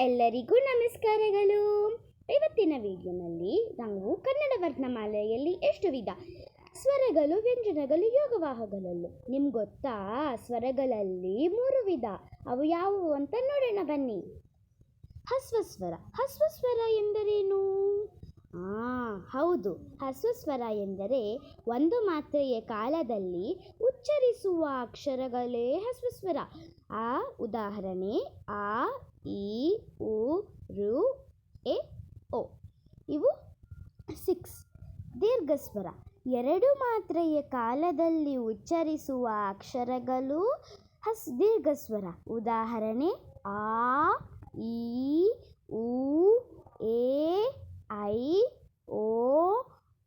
ಎಲ್ಲರಿಗೂ ನಮಸ್ಕಾರಗಳು. ಇವತ್ತಿನ ವಿಡಿಯೋನಲ್ಲಿ ನಾವು ಕನ್ನಡ ವರ್ಣಮಾಲೆಯಲ್ಲಿ ಎಷ್ಟು ವಿಧ ಸ್ವರಗಳು, ವ್ಯಂಜನಗಳು, ಯೋಗವಾಹಗಳಲ್ಲೂ ನಿಮ್ಗೆ ಗೊತ್ತಾ? ಸ್ವರಗಳಲ್ಲಿ 3 ವಿಧ. ಅವು ಯಾವುವು ಅಂತ ನೋಡೋಣ ಬನ್ನಿ. ಹಸ್ವಸ್ವರ. ಹಸ್ವಸ್ವರ ಎಂದರೇನು? ಹೌದು, ಹಸ್ವಸ್ವರ ಎಂದರೆ ಒಂದು ಮಾತ್ರೆಯ ಕಾಲದಲ್ಲಿ ಉಚ್ಚರಿಸುವ ಅಕ್ಷರಗಳೇ ಹಸ್ವಸ್ವರ. ಉದಾಹರಣೆ ಆ, ಈ, ಉ, ರು, ಎ, ಓ. ಇವು 6. ದೀರ್ಘಸ್ವರ. 2 ಮಾತ್ರೆಯ ಕಾಲದಲ್ಲಿ ಉಚ್ಚರಿಸುವ ಅಕ್ಷರಗಳು ದೀರ್ಘಸ್ವರ. ಉದಾಹರಣೆ ಆ, ಈ, ಉ, ಎ, ಐ, ಓ,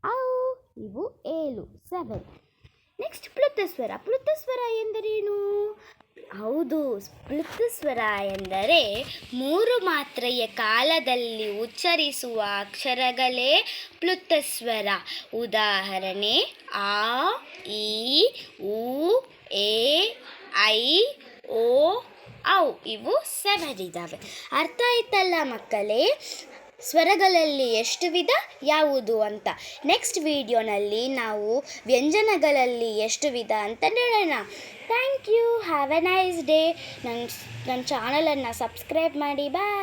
ಔ. ಇವು 7. ನೆಕ್ಸ್ಟ್ ಪ್ಲುತಸ್ವರ. ಪ್ಲುತಸ್ವರ ಎಂದರೇನು? ಹೌದು, ಪ್ಲುತಸ್ವರ ಎಂದರೆ 3 ಮಾತ್ರೆಯ ಕಾಲದಲ್ಲಿ ಉಚ್ಚರಿಸುವ ಅಕ್ಷರಗಳೇ ಪ್ಲುತಸ್ವರ. ಉದಾಹರಣೆ ಆ, ಈ, ಉ, ಎ, ಐ, ಓ, ಔ. ಇವು 7 ಇದ್ದಾವೆ. ಅರ್ಥ ಆಯ್ತಲ್ಲ ಮಕ್ಕಳೇ, ಸ್ವರಗಳಲ್ಲಿ ಎಷ್ಟು ವಿಧ ಯಾವುದು ಅಂತ. ನೆಕ್ಸ್ಟ್ ವಿಡಿಯೋನಲ್ಲಿ ನಾವು ವ್ಯಂಜನಗಳಲ್ಲಿ ಎಷ್ಟು ವಿಧ ಅಂತ ನೋಡೋಣ. Thank you. Have a nice day. ನನ್ನ ಚಾನಲನ್ನು ಸಬ್ಸ್ಕ್ರೈಬ್ ಮಾಡಿ. ಬಾಯ್.